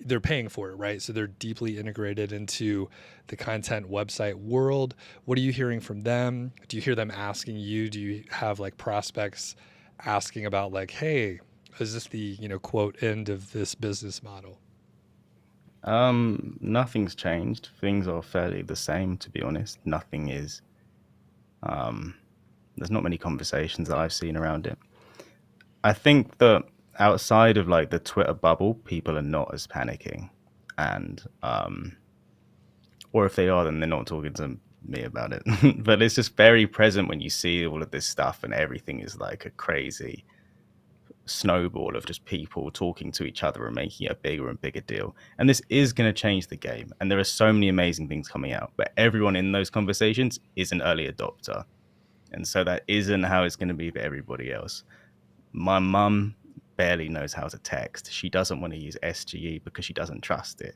they're paying for it, right? So they're deeply integrated into the content website world. What are you hearing from them? Do you hear them asking you? Do you have like prospects asking about like, hey, is this the, you know, quote end of this business model? Nothing's changed. Things are fairly the same, to be honest. Nothing is. Um, there's not many conversations that I've seen around it. I think that outside of like the Twitter bubble, people are not as panicking, and or if they are, then they're not talking to me about it. But it's just very present when you see all of this stuff, and everything is like a crazy snowball of just people talking to each other and making it a bigger and bigger deal. And this is going to change the game. And there are so many amazing things coming out, but everyone in those conversations is an early adopter. And so that isn't how it's going to be for everybody else. My mum barely knows how to text. She doesn't want to use SGE because she doesn't trust it.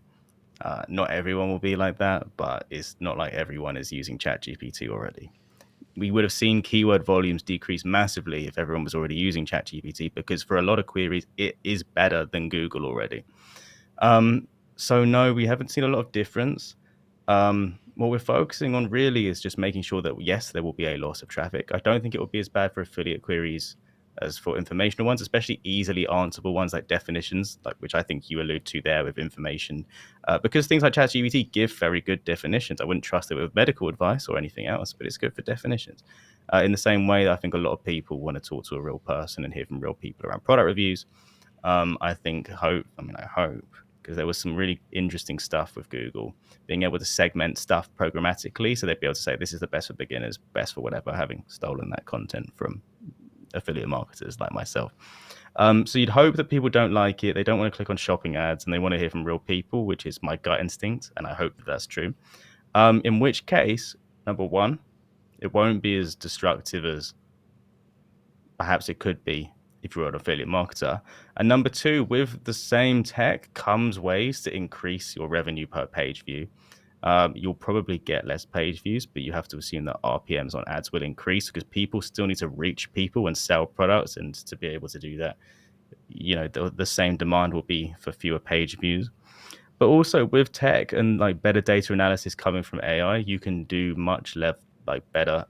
Not everyone will be like that, but it's not like everyone is using ChatGPT already. We would have seen keyword volumes decrease massively if everyone was already using ChatGPT, because for a lot of queries, it is better than Google already. So no, we haven't seen a lot of difference. What we're focusing on really is just making sure that, yes, there will be a loss of traffic. I don't think it will be as bad for affiliate queries as for informational ones, especially easily answerable ones like definitions, like which I think you allude to there with information, because things like ChatGPT give very good definitions. I wouldn't trust it with medical advice or anything else, but it's good for definitions. In the same way that I think a lot of people want to talk to a real person and hear from real people around product reviews. I hope, because there was some really interesting stuff with Google being able to segment stuff programmatically. So they'd be able to say, this is the best for beginners, best for whatever, having stolen that content from affiliate marketers like myself. So you'd hope that people don't like it. They don't want to click on shopping ads and they want to hear from real people, which is my gut instinct. And I hope that that's true. In which case, number one, it won't be as destructive as perhaps it could be if you're an affiliate marketer. And number two, with the same tech comes ways to increase your revenue per page view. You'll probably get less page views, but you have to assume that RPMs on ads will increase because people still need to reach people and sell products. And to be able to do that, you know, the same demand will be for fewer page views. But also with tech and like better data analysis coming from AI, you can do better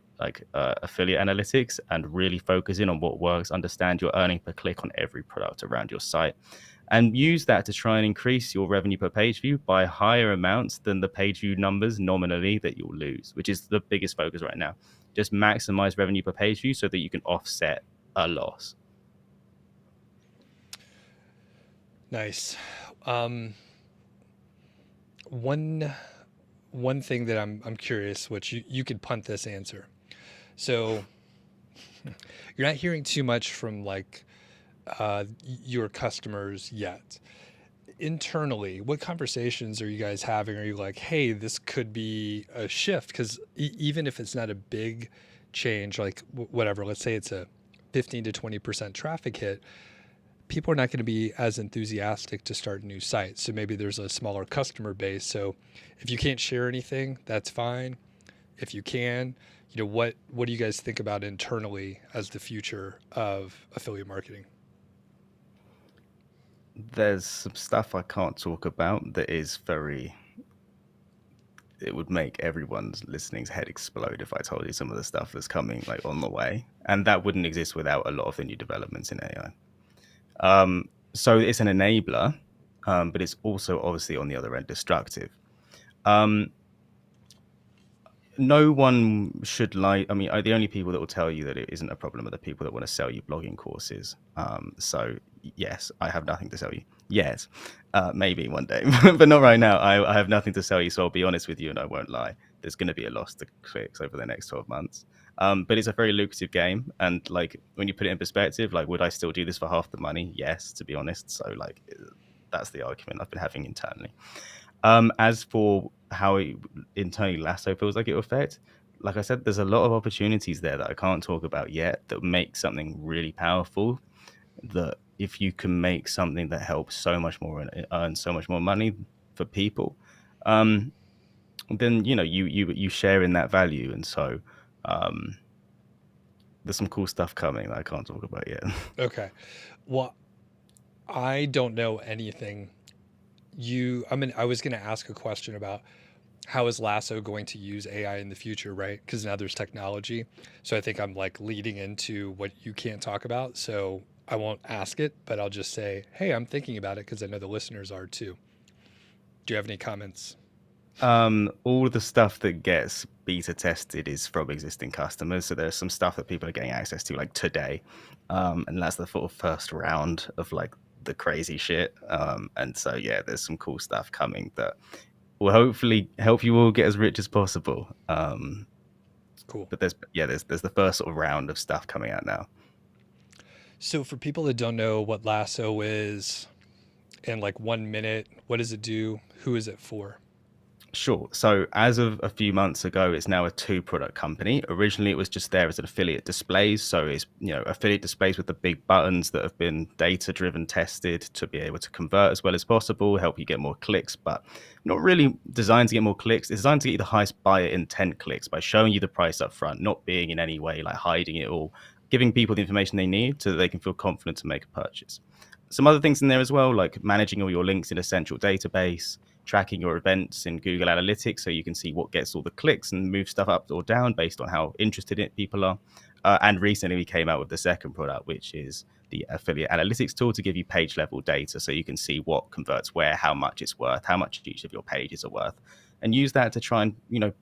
affiliate analytics and really focus in on what works, understand your earning per click on every product around your site, and use that to try and increase your revenue per page view by higher amounts than the page view numbers nominally that you'll lose, which is the biggest focus right now. Just maximize revenue per page view so that you can offset a loss. Nice. One thing that I'm curious, which you could punt this answer. So you're not hearing too much from like your customers yet. Internally, what conversations are you guys having? Are you like, hey, this could be a shift? Because even if it's not a big change, like whatever, let's say it's a 15 to 20% traffic hit, people are not going to be as enthusiastic to start new sites. So maybe there's a smaller customer base. So if you can't share anything, that's fine. If you can, what do you guys think about internally as the future of affiliate marketing? There's some stuff I can't talk about that is it would make everyone's listening's head explode if I told you some of the stuff that's coming like on the way. And that wouldn't exist without a lot of the new developments in AI. So it's an enabler, but it's also obviously on the other end destructive. No one should lie. I mean, the only people that will tell you that it isn't a problem are the people that want to sell you blogging courses. So yes, I have nothing to sell you. Yes, maybe one day, but not right now. I have nothing to sell you, so I'll be honest with you and I won't lie. There's going to be a loss to clicks over the next 12 months. But it's a very lucrative game. And like when you put it in perspective, like would I still do this for half the money? Yes, to be honest. So like that's the argument I've been having internally. As for how internally Lasso feels like it will affect, like I said, there's a lot of opportunities there that I can't talk about yet that make something really powerful. That if you can make something that helps so much more and earn so much more money for people, then you share in that value. And so there's some cool stuff coming that I can't talk about yet. Okay. Well, I don't know anything. I was going to ask a question about how is Lasso going to use AI in the future, right? Because now there's technology. So I think I'm like leading into what you can't talk about. So I won't ask it, but I'll just say, hey, I'm thinking about it because I know the listeners are too. Do you have any comments? All the stuff that gets beta tested is from existing customers. So there's some stuff that people are getting access to like today. And that's the sort of first round of like the crazy shit. And so, yeah, there's some cool stuff coming that will hopefully help you all get as rich as possible. Cool. But there's the first sort of round of stuff coming out now. So for people that don't know what Lasso is, in like 1 minute, what does it do? Who is it for? Sure. So as of a few months ago, it's now a 2-product company. Originally, it was just there as an affiliate displays. So it's, affiliate displays with the big buttons that have been data-driven tested to be able to convert as well as possible, help you get more clicks, but not really designed to get more clicks. It's designed to get you the highest buyer intent clicks by showing you the price up front, not being in any way like hiding it all, giving people the information they need so that they can feel confident to make a purchase. Some other things in there as well, like managing all your links in a central database, tracking your events in Google Analytics so you can see what gets all the clicks and move stuff up or down based on how interested people are. And recently we came out with the second product, which is the affiliate analytics tool to give you page level data so you can see what converts where, how much it's worth, how much each of your pages are worth, and use that to try and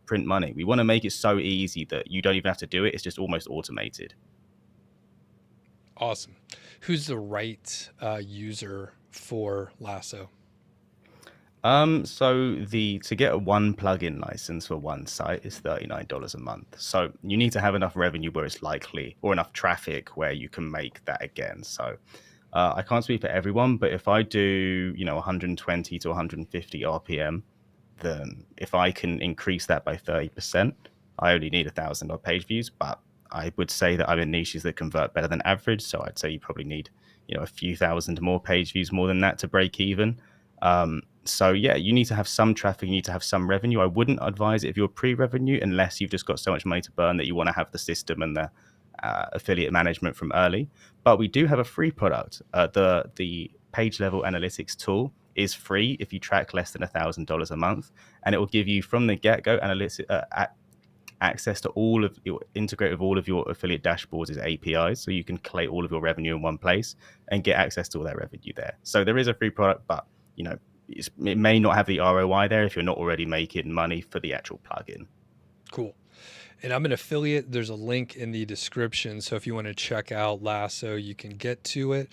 print money. We want to make it so easy that you don't even have to do it. It's just almost automated. Awesome. Who's the right user for Lasso? So to get a one plugin license for one site is $39 a month. So you need to have enough revenue where it's likely, or enough traffic where you can make that again. So I can't speak for everyone, but if I do 120 to 150 RPM, then if I can increase that by 30%, I only need 1,000 odd page views. But I would say that I'm in niches that convert better than average. So I'd say you probably need a few thousand more page views more than that to break even. So yeah, you need to have some traffic, you need to have some revenue. I wouldn't advise it if you're pre-revenue unless you've just got so much money to burn that you want to have the system and the affiliate management from early. But we do have a free product, the page level analytics tool. is free if you track less than $1,000 a month, and it will give you from the get-go access to all of your integrate with all of your affiliate dashboards as APIs, so you can collate all of your revenue in one place and get access to all that revenue there. So there is a free product, but it may not have the ROI there if you're not already making money for the actual plugin. Cool. And I'm an affiliate. There's a link in the description, so if you want to check out Lasso, you can get to it.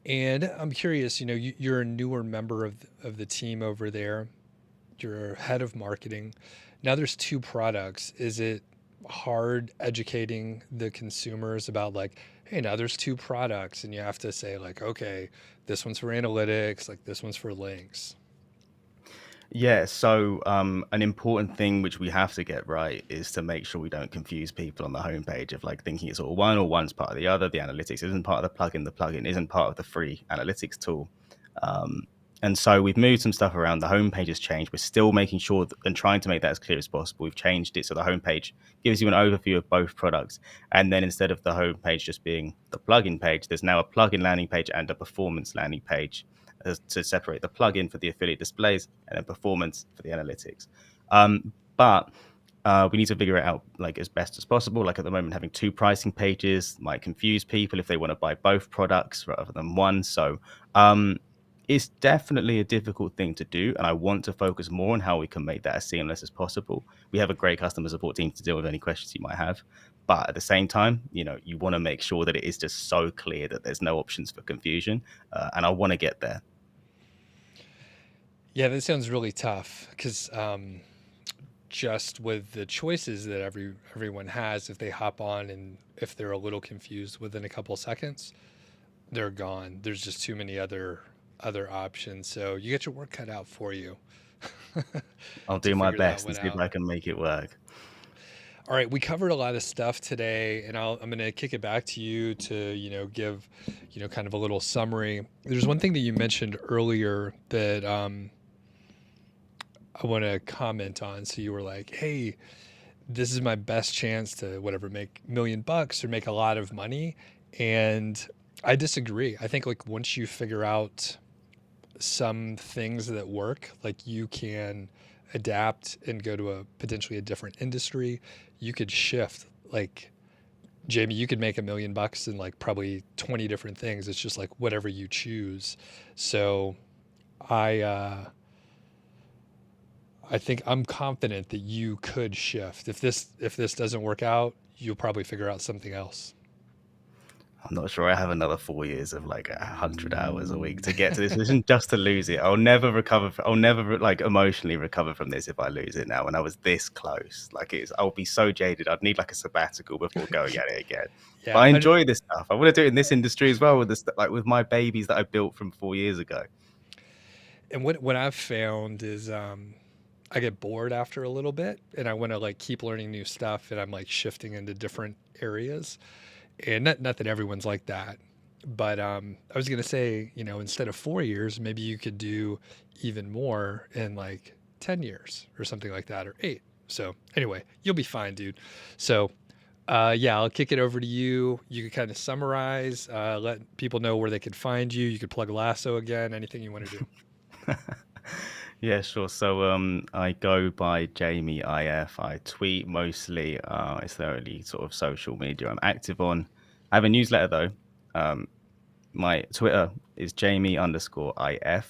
And I'm curious, you're a newer member of the team over there. You're head of marketing. Now there's 2 products. Is it hard educating the consumers about like, hey, now there's 2 products and you have to say like, okay, this one's for analytics, like this one's for links? Yeah, so an important thing which we have to get right is to make sure we don't confuse people on the homepage of like thinking it's all one or one's part of the other. The analytics isn't part of the plugin isn't part of the free analytics tool. And so we've moved some stuff around. The homepage has changed. We're still making sure and trying to make that as clear as possible. We've changed it so the homepage gives you an overview of both products. And then instead of the homepage just being the plugin page, there's now a plugin landing page and a performance landing page to separate the plugin for the affiliate displays and then performance for the analytics. But we need to figure it out like as best as possible. Like at the moment, having 2 pricing pages might confuse people if they want to buy both products rather than one. So it's definitely a difficult thing to do, and I want to focus more on how we can make that as seamless as possible. We have a great customer support team to deal with any questions you might have, but at the same time, you want to make sure that it is just so clear that there's no options for confusion, and I want to get there. Yeah, that sounds really tough because just with the choices that everyone has, if they hop on and if they're a little confused within a couple seconds, they're gone. There's just too many other options. So you get your work cut out for you. I'll do my best and see if I can make it work. All right, we covered a lot of stuff today, and I'm going to kick it back to you to give kind of a little summary. There's one thing that you mentioned earlier that I want to comment on. So you were like, hey, this is my best chance to make $1 million or make a lot of money. And I disagree. I think like once you figure out some things that work, like you can adapt and go to potentially a different industry. You could shift. Like Jamie, you could make $1 million in like probably 20 different things. It's just like whatever you choose. So I think I'm confident that you could shift. If this doesn't work out, you'll probably figure out something else. I'm not sure I have another 4 years of like 100 hours a week to get to this position just to lose it. I'll never like emotionally recover from this if I lose it now. When I was this close, I'll be so jaded. I'd need like a sabbatical before going at it again. Yeah, but I enjoy this stuff. I want to do it in this industry as well with my babies that I built from 4 years ago. And what I've found is I get bored after a little bit, and I want to like keep learning new stuff, and I'm like shifting into different areas. And not that everyone's like that, but I was going to say, instead of 4 years, maybe you could do even more in like 10 years or something like that, or 8. So anyway, you'll be fine, dude. So I'll kick it over to you. You could kind of summarize, let people know where they could find you. You could plug Lasso again, anything you want to do. Yeah, sure. So I go by Jamie IF. I tweet mostly. It's the only sort of social media I'm active on. I have a newsletter though. My Twitter is Jamie_IF.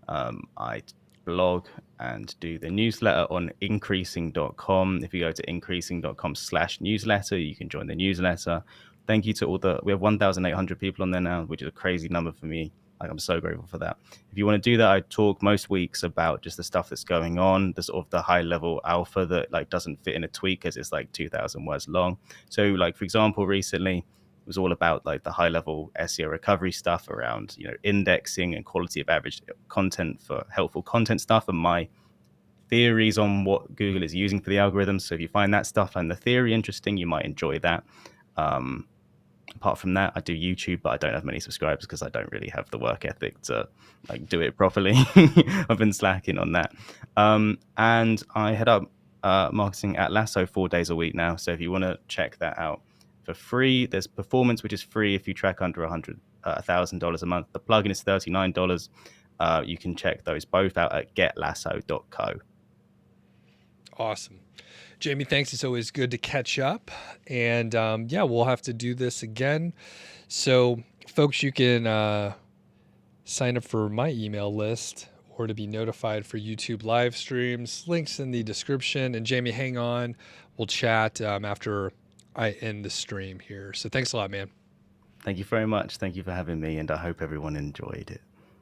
I blog and do the newsletter on increasing.com. If you go to increasing.com/newsletter, you can join the newsletter. Thank you to we have 1,800 people on there now, which is a crazy number for me. I'm so grateful for that. If you want to do that, I talk most weeks about just the stuff that's going on, the sort of the high level alpha that like doesn't fit in a tweet because it's like 2,000 words long. So like, for example, recently it was all about like the high level SEO recovery stuff around, indexing and quality of average content for helpful content stuff and my theories on what Google is using for the algorithm. So if you find that stuff and the theory interesting, you might enjoy that. Apart from that, I do YouTube, but I don't have many subscribers because I don't really have the work ethic to like do it properly. I've been slacking on that. And I head up marketing at Lasso 4 days a week now. So if you want to check that out for free, there's performance, which is free if you track under $1,000 a month. The plugin is $39. you can check those both out at getlasso.co. Awesome. Jamie, thanks. It's always good to catch up. And yeah, we'll have to do this again. So, folks, you can sign up for my email list or to be notified for YouTube live streams. Links in the description. And Jamie, hang on. We'll chat after I end the stream here. So thanks a lot, man. Thank you very much. Thank you for having me, and I hope everyone enjoyed it.